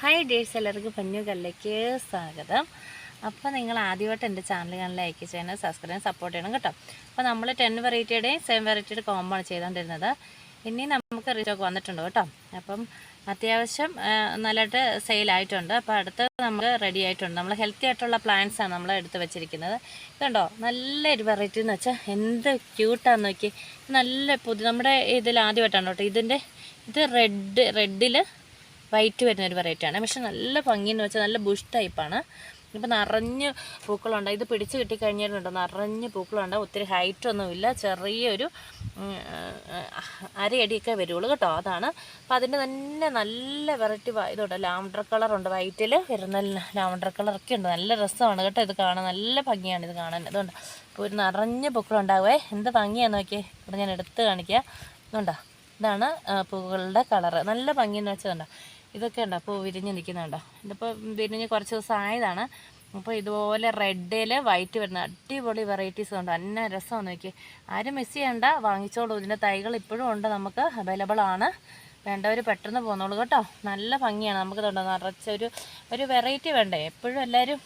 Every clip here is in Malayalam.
ഹായ് ഡേഴ്സ്, എല്ലാവർക്കും പൊന്നു കല്ലേക്ക് സ്വാഗതം. അപ്പോൾ നിങ്ങൾ ആദ്യമായിട്ട് എൻ്റെ ചാനൽ ലൈക്ക് ചെയ്യണം, സബ്സ്ക്രൈബ് ചെയ്യാൻ സപ്പോർട്ട് ചെയ്യണം കേട്ടോ. അപ്പോൾ നമ്മൾ 10 വെറൈറ്റിയുടെയും 7 വെറൈറ്റിയുടെ കോംബോ ആണ് ചെയ്തുകൊണ്ടിരുന്നത്. ഇനി നമുക്ക് റീസ്റ്റോക്ക് വന്നിട്ടുണ്ട് കേട്ടോ. അപ്പം അത്യാവശ്യം നല്ലതായിട്ട് സെയിലായിട്ടുണ്ട്. അപ്പോൾ അടുത്ത് നമ്മൾ റെഡി ആയിട്ടുണ്ട്. നമ്മൾ ഹെൽത്തി ആയിട്ടുള്ള പ്ലാന്റ്സാണ് നമ്മൾ എടുത്ത് വെച്ചിരിക്കുന്നത്. ഇതുണ്ടോ നല്ലൊരു വെറൈറ്റി എന്ന് വെച്ചാൽ എന്ത് ക്യൂട്ടാന്ന് നോക്കി. നല്ല നമ്മുടെ ഇതിൽ ആദ്യമായിട്ടാണ് കേട്ടോ. ഇത് റെഡിൽ വൈറ്റ് വരുന്നൊരു വെറൈറ്റിയാണ്. പക്ഷെ നല്ല ഭംഗിയെന്ന് വെച്ചാൽ നല്ല ബുഷ് ടൈപ്പാണ്. ഇപ്പം നിറഞ്ഞ് പൂക്കളുണ്ട്. ഇത് പിടിച്ച് കിട്ടിക്കഴിഞ്ഞിട്ടുണ്ടോ നിറഞ്ഞ് പൂക്കളുണ്ട്. ഒത്തിരി ഹൈറ്റൊന്നുമില്ല, ചെറിയൊരു അരയടിയൊക്കെ വരുള്ളൂ കേട്ടോ. അതാണ്. അപ്പം അതിൻ്റെ തന്നെ നല്ല വെറൈറ്റി ഇതുണ്ട്. ലാവണ്ടർ കളറുണ്ട്, വൈറ്റിൽ വരുന്ന ലാവണ്ടർ കളറൊക്കെ ഉണ്ട്. നല്ല രസമാണ് കേട്ടോ ഇത് കാണാൻ. നല്ല ഭംഗിയാണ് ഇത് കാണാൻ. ഇതുണ്ട് ഇപ്പോൾ ഒരു നിറഞ്ഞ പൂക്കളുണ്ടാവുമേ. എന്ത് ഭംഗിയാണെന്ന് നോക്കിയേ. ഇവിടെ ഞാൻ എടുത്ത് കാണിക്കുക. ഇതുണ്ടോ, ഇതാണ് പൂക്കളുടെ കളറ്. നല്ല ഭംഗിയെന്ന് വെച്ചതുണ്ടോ. ഇതൊക്കെ ഉണ്ടോ പൂ വിരിഞ്ഞ് നിൽക്കുന്നുണ്ടോ. ഇതിപ്പോൾ വിരിഞ്ഞ് കുറച്ച് ദിവസം ആയതാണ്. അപ്പോൾ ഇതുപോലെ റെഡിൽ വൈറ്റ് വരുന്ന അടിപൊളി വെറൈറ്റീസ് ഉണ്ട്. നല്ല രസമാണ് നോക്കി. ആരും മിസ് ചെയ്യണ്ട, വാങ്ങിച്ചോളൂ. ഇതിൻ്റെ തൈകൾ ഇപ്പോഴും ഉണ്ട്, നമുക്ക് അവൈലബിൾ ആണ്. വേണ്ടവർ പെട്ടെന്ന് പോന്നോളൂ കേട്ടോ. നല്ല ഭംഗിയാണ്. നമുക്ക് നിറച്ചൊരു വെറൈറ്റി വേണ്ടേ. എപ്പോഴും എല്ലാവരും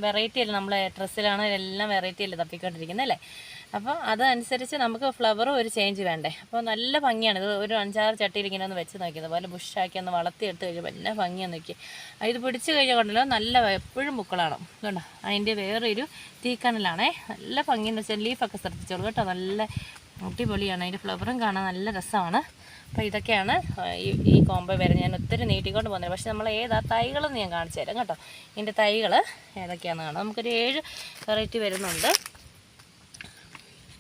വെറൈറ്റി അല്ലേ, നമ്മൾ ഡ്രസ്സിലാണ് എല്ലാം വെറൈറ്റി അല്ലേ തപ്പിക്കൊണ്ടിരിക്കുന്നത് അല്ലേ. അപ്പോൾ അതനുസരിച്ച് നമുക്ക് ഫ്ലവറും ഒരു ചേഞ്ച് വേണ്ടേ. അപ്പോൾ നല്ല ഭംഗിയാണ്. ഇത് ഒരു 5-6 ചട്ടിയിൽ ഇങ്ങനെ ഒന്ന് വെച്ച് നോക്കിയത് പോലെ ബുഷാക്കി ഒന്ന് വളർത്തിയെടുത്ത് കഴിയുമ്പോൾ നല്ല ഭംഗിയാന്ന് നോക്കി. ഇത് പിടിച്ച് കഴിഞ്ഞാൽ കൊണ്ടല്ലോ നല്ല എപ്പോഴും പൂക്കളാണ് കേട്ടോ. അതിൻ്റെ വേറൊരു തീക്കനലാണേ. നല്ല ഭംഗിയെന്ന് വെച്ചാൽ ലീഫൊക്കെ ശ്രദ്ധിച്ചോളൂ കേട്ടോ. നല്ല അടിപൊളിയാണ്. അതിൻ്റെ ഫ്ലവറും കാണാൻ നല്ല രസമാണ്. അപ്പോൾ ഇതൊക്കെയാണ് ഈ കോംബോ വരുന്നത്. ഞാൻ ഒത്തിരി നീട്ടിക്കൊണ്ട് പോകുന്നത്. പക്ഷേ നമ്മൾ ഏതാ തൈകളെന്ന് ഞാൻ കാണിച്ചു തരാം കേട്ടോ. ഇതിൻ്റെ തൈകൾ ഏതൊക്കെയാണെന്ന് കാണാം. നമുക്കൊരു 7 വെറൈറ്റി വരുന്നുണ്ട്.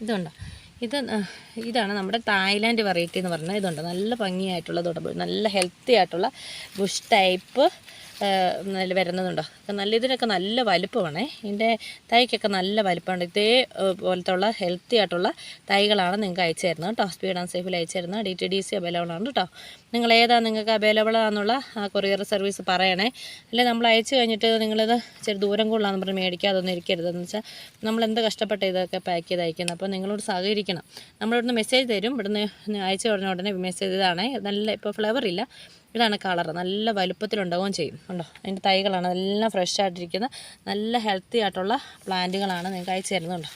ഇതുണ്ടോ, ഇതാണ് നമ്മുടെ തായ്ലാൻഡ് വെറൈറ്റി എന്ന് പറഞ്ഞാൽ. ഇതുണ്ട് നല്ല ഭംഗിയായിട്ടുള്ള നല്ല ഹെൽത്തി ആയിട്ടുള്ള ബുഷ് ടൈപ്പ് വരുന്നതുണ്ടോ. നല്ല ഇതിനൊക്കെ നല്ല വലുപ്പമാണേ. ഇതിൻ്റെ തൈക്കൊക്കെ നല്ല വലുപ്പമുണ്ട്. പോലത്തെ ഉള്ള ഹെൽത്തി ആയിട്ടുള്ള തൈകളാണ് നിങ്ങൾക്ക് അയച്ചു തരുന്നത് കേട്ടോ. സ്പീഡ് ആൻഡ് സേഫിൽ അയച്ചു തരുന്നത്. DTDC അവൈലബിൾ ആണ് കേട്ടോ. നിങ്ങൾ ഏതാ നിങ്ങൾക്ക് അവൈലബിൾ ആണെന്നുള്ള കൊറിയർ സർവീസ് പറയണേ. അല്ലെങ്കിൽ നമ്മൾ അയച്ചു കഴിഞ്ഞിട്ട് നിങ്ങളിത് ചെറു ദൂരം കൂടുതലാണെന്ന് പറഞ്ഞ് മേടിക്കാതൊന്നും ഇരിക്കരുത്. എന്ന് വെച്ചാൽ നമ്മളെന്ത് കഷ്ടപ്പെട്ട് ഇതൊക്കെ പാക്ക് ചെയ്ത് അയക്കുന്നത്. അപ്പോൾ നിങ്ങളോട് സഹകരിക്കണം. നമ്മളിവിടുന്ന് മെസ്സേജ് തരും. ഇവിടുന്ന് അയച്ചു പറഞ്ഞ ഉടനെ മെസ്സേജ് ഇതാണേ. നല്ല ഇപ്പോൾ ഫ്ലവർ ഇല്ല, ഇതാണ് കളർ. നല്ല വലുപ്പത്തിലുണ്ടാവുകയും ചെയ്യും ഉണ്ടോ. അതിൻ്റെ തൈകളാണ് എല്ലാം ഫ്രഷ് ആയിട്ടിരിക്കുന്ന നല്ല ഹെൽത്തി ആയിട്ടുള്ള പ്ലാന്റുകളാണ് നിങ്ങൾക്ക് അയച്ചു തരുന്നുണ്ടോ.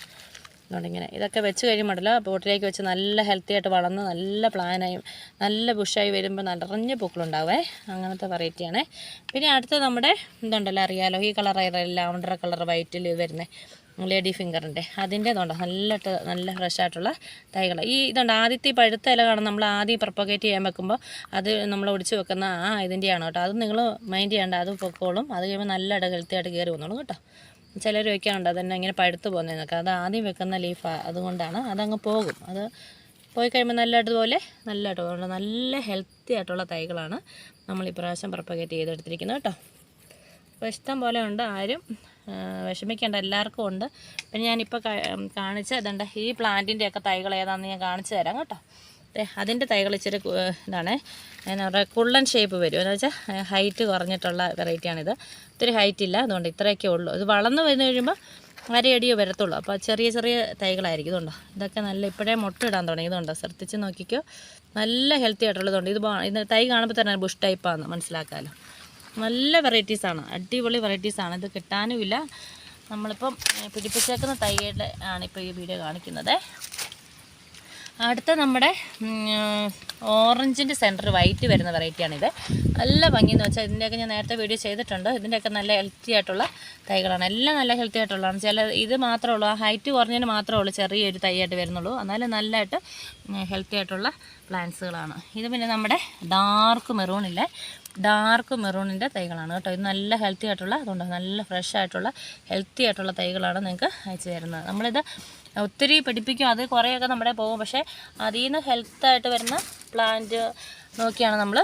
അതുകൊണ്ട് ഇങ്ങനെ ഇതൊക്കെ വെച്ച് കഴിയുമ്പോഴല്ലോ പോട്ടിലേക്ക് വെച്ച് നല്ല ഹെൽത്തി ആയിട്ട് വളർന്ന് നല്ല പ്ലാനായും നല്ല ബുഷായി വരുമ്പോൾ നിറഞ്ഞ പൂക്കളുണ്ടാവേ. അങ്ങനത്തെ വെറൈറ്റിയാണേ. പിന്നെ അടുത്ത് നമ്മുടെ ഇതുണ്ടല്ലോ, അറിയാലോ, ഈ കളർ ലാവണ്ടർ കളർ വൈറ്റിൽ വരുന്നത് ലേഡി ഫിംഗറിൻ്റെ അതിൻ്റെ ഇതുണ്ടോ നല്ല ഫ്രഷ് ആയിട്ടുള്ള തൈകൾ. ഇതുണ്ട് ആദ്യത്തെ പഴുത്ത ഇല കാണും. നമ്മൾ ആദ്യം പ്രൊപ്പഗേറ്റ് ചെയ്യാൻ വെക്കുമ്പോൾ അത് നമ്മൾ ഒടിച്ച് വെക്കുന്ന ഇതിൻ്റെയാണ് കേട്ടോ. അത് നിങ്ങൾ മൈൻഡ് ചെയ്യേണ്ട, അത് പൊക്കോളും. അത് കഴിയുമ്പോൾ നല്ല ഹെൽത്തി ആയിട്ട് കയറി വന്നോളും കേട്ടോ. ചിലർ വയ്ക്കാറുണ്ട് അതന്നെ ഇങ്ങനെ പഴുത്ത് പോകുന്നതെന്നൊക്കെ. അത് ആദ്യം വെക്കുന്ന ലീഫാണ്, അതുകൊണ്ടാണ്. അതങ്ങ് പോകും. അത് പോയി കഴിയുമ്പോൾ നല്ലതായിട്ട് നല്ല ഹെൽത്തി ആയിട്ടുള്ള തൈകളാണ് നമ്മൾ ഇപ്രാവശ്യം പ്രൊപ്പഗേറ്റ് ചെയ്തെടുത്തിരിക്കുന്നത് കേട്ടോ. അപ്പോൾ ഇഷ്ടം പോലെ ഉണ്ട്, ആരും വിഷമിക്കേണ്ട, എല്ലാവർക്കും ഉണ്ട്. പിന്നെ ഞാനിപ്പോൾ കാണിച്ച ഇതുണ്ട് ഈ പ്ലാന്റിൻ്റെയൊക്കെ തൈകൾ ഏതാണെന്ന് ഞാൻ കാണിച്ചു തരാം കേട്ടോ. അതിൻ്റെ തൈകൾ ഇച്ചിരി ഇതാണ്, എന്നാ പറയുക, കുള്ളൻ ഷേപ്പ് വരും. എന്ന് വെച്ചാൽ ഹൈറ്റ് കുറഞ്ഞിട്ടുള്ള വെറൈറ്റിയാണിത്. ഒത്തിരി ഹൈറ്റ് ഇല്ല, അതുകൊണ്ട് ഇത്രയൊക്കെ ഉള്ളൂ. ഇത് വളർന്ന് വന്നു കഴിയുമ്പോൾ അരയടിയോ വരത്തുള്ളൂ. അപ്പോൾ ചെറിയ തൈകളായിരിക്കും. ഇതുണ്ടോ, ഇതൊക്കെ നല്ല ഇപ്പോഴേ മുട്ടയിടാൻ തുടങ്ങിയതുണ്ടോ. ശ്രദ്ധിച്ച് നോക്കിക്കോ. നല്ല ഹെൽത്തി ആയിട്ടുള്ളതുണ്ട്. ഇത് തൈ കാണുമ്പോൾ തന്നെ ബുഷ് ടൈപ്പാണെന്ന് മനസ്സിലാക്കാമല്ലോ. നല്ല വെറൈറ്റീസാണ്, അടിപൊളി വെറൈറ്റീസാണ്. ഇത് കിട്ടാനുമില്ല. നമ്മളിപ്പം പിടിപ്പിച്ചേക്കുന്ന തൈയുടെ ആണിപ്പോൾ ഈ വീഡിയോ കാണിക്കുന്നത്. അടുത്ത നമ്മുടെ ഓറഞ്ചിൻ്റെ സെൻറ്റർ വൈറ്റ് വരുന്ന വെറൈറ്റിയാണിത്. നല്ല ഭംഗിയെന്ന് വെച്ചാൽ ഇതിൻ്റെയൊക്കെ ഞാൻ നേരത്തെ വീഡിയോ ചെയ്തിട്ടുണ്ട്. ഇതിൻ്റെയൊക്കെ നല്ല ഹെൽത്തി ആയിട്ടുള്ള തൈകളാണ്. എല്ലാം നല്ല ഹെൽത്തി ആയിട്ടുള്ളതാണ്. ഇത് മാത്രമേ ഉള്ളൂ, ആ ഹൈറ്റ് കുറഞ്ഞതിന് മാത്രമേ ഉള്ളൂ ചെറിയൊരു തൈയായിട്ട് വരുന്നുള്ളൂ. എന്നാലും നല്ലതായിട്ട് ഹെൽത്തി ആയിട്ടുള്ള പ്ലാന്റ്സുകളാണ്. ഇത് പിന്നെ നമ്മുടെ ഡാർക്ക് മെറൂണിൻ്റെ തൈകളാണ് കേട്ടോ. ഇത് നല്ല ഹെൽത്തി ആയിട്ടുള്ള, അതുകൊണ്ട് നല്ല ഫ്രഷ് ആയിട്ടുള്ള ഹെൽത്തി ആയിട്ടുള്ള തൈകളാണ് നിങ്ങൾക്ക് അയച്ചു തരുന്നത്. നമ്മളിത് ഒത്തിരി പിടിപ്പിക്കും, അത് കുറേയൊക്കെ നമ്മുടെ പോകും. പക്ഷേ അതിൽ നിന്ന് ഹെൽത്തായിട്ട് വരുന്ന പ്ലാന്റ് നോക്കിയാണ് നമ്മൾ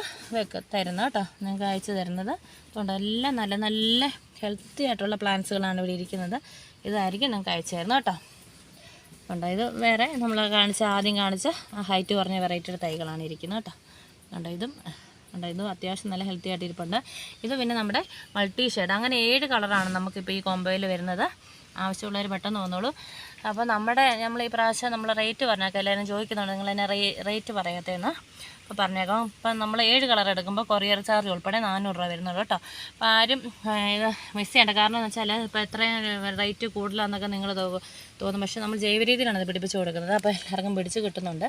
തരുന്നത് കേട്ടോ, നിങ്ങൾക്ക് അയച്ചു തരുന്നത്. അതുകൊണ്ട് എല്ലാം നല്ല ഹെൽത്തി ആയിട്ടുള്ള പ്ലാന്റ്സുകളാണ് ഇവിടെ ഇരിക്കുന്നത്. ഇതായിരിക്കും നിങ്ങൾക്ക് അയച്ചു തരുന്നത് കേട്ടോ. അതുകൊണ്ട് ഇത് വേറെ നമ്മൾ ആദ്യം കാണിച്ച ഹൈറ്റ് കുറഞ്ഞ വെറൈറ്റിയുടെ തൈകളാണ് ഇരിക്കുന്നത് കേട്ടോ. അതുകൊണ്ട് ഇതും അത്യാവശ്യം നല്ല ഹെൽത്തി ആയിട്ട് ഇരിപ്പുണ്ട്. ഇത് പിന്നെ നമ്മുടെ മൾട്ടി ഷെയ്ഡ്, അങ്ങനെ 7 കളറാണ് നമുക്കിപ്പോൾ ഈ കോംബോയിൽ വരുന്നത്. ആവശ്യമുള്ളവർ പെട്ടെന്ന് തോന്നുള്ളൂ. അപ്പോൾ നമ്മൾ ഈ പ്രാവശ്യം നമ്മൾ റേറ്റ് പറഞ്ഞേക്കാം. എല്ലാവരും ചോദിക്കുന്നുണ്ട് നിങ്ങൾ എന്നെ റേറ്റ് പറയാത്തേന്ന്. അപ്പോൾ പറഞ്ഞേക്കാം. ഇപ്പം നമ്മൾ 7 കളർ എടുക്കുമ്പോൾ കൊറിയർ ചാർജ് ഉൾപ്പെടെ 400 രൂപ വരുന്നുള്ളൂ കേട്ടോ. അപ്പോൾ ആരും ഇത് മിസ് ചെയ്യേണ്ട. കാരണം എന്ന് വെച്ചാൽ ഇപ്പോൾ എത്രയും റേറ്റ് കൂടുതലാണെന്നൊക്കെ നിങ്ങൾ തോന്നും. പക്ഷേ നമ്മൾ ജൈവ രീതിയിലാണ് ഇത് പിടിപ്പിച്ച് കൊടുക്കുന്നത്. അപ്പോൾ എല്ലാവർക്കും പിടിച്ച് കിട്ടുന്നുണ്ട്.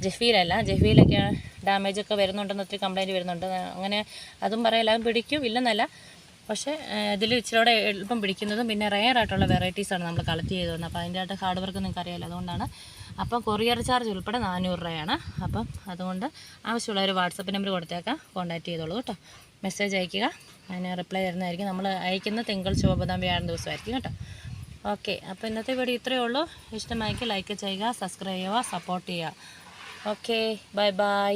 ജെഫിയിലല്ല, ജെഫിയിലൊക്കെ ഡാമേജൊക്കെ വരുന്നുണ്ടെന്ന് ഒത്തിരി കംപ്ലയിൻറ്റ് വരുന്നുണ്ട്. അങ്ങനെ അതും പറയാം, എല്ലാവരും പിടിക്കും ഇല്ലെന്നല്ല. പക്ഷേ ഇതിൽ ഇച്ചിരിയോടെ എളുപ്പം പിടിക്കുന്നതും പിന്നെ റെയർ ആയിട്ടുള്ള വെറൈറ്റീസാണ് നമ്മൾ കളക്ട് ചെയ്ത് വന്നത്. അപ്പോൾ അതിൻ്റെ ആയിട്ട് ഹാർഡ് വർക്ക് നിങ്ങൾക്ക് അറിയാമല്ലോ, അതുകൊണ്ടാണ്. അപ്പം കൊറിയർ ചാർജ് ഉൾപ്പെടെ 400 രൂപയാണ്. അപ്പം അതുകൊണ്ട് ആവശ്യമുള്ളവർ വാട്സപ്പ് നമ്പർ കൊടുത്തേക്കാം, കോൺടാക്ട് ചെയ്തോളൂ കേട്ടോ. മെസ്സേജ് അയയ്ക്കുക, അതിന് റിപ്ലൈ തരുന്നതായിരിക്കും. നമ്മൾ അയക്കുന്ന തിങ്കൾ ചൊവ്വ ബുധൻ വ്യാഴം ദിവസമായിരിക്കും കേട്ടോ. ഓക്കെ, അപ്പോൾ ഇന്നത്തെ വീഡിയോ ഇത്രയേ ഉള്ളൂ. ഇഷ്ടമായെങ്കിൽ ലൈക്ക് ചെയ്യുക, സബ്സ്ക്രൈബ് ചെയ്യുക, സപ്പോർട്ട് ചെയ്യുക. Okay, bye bye.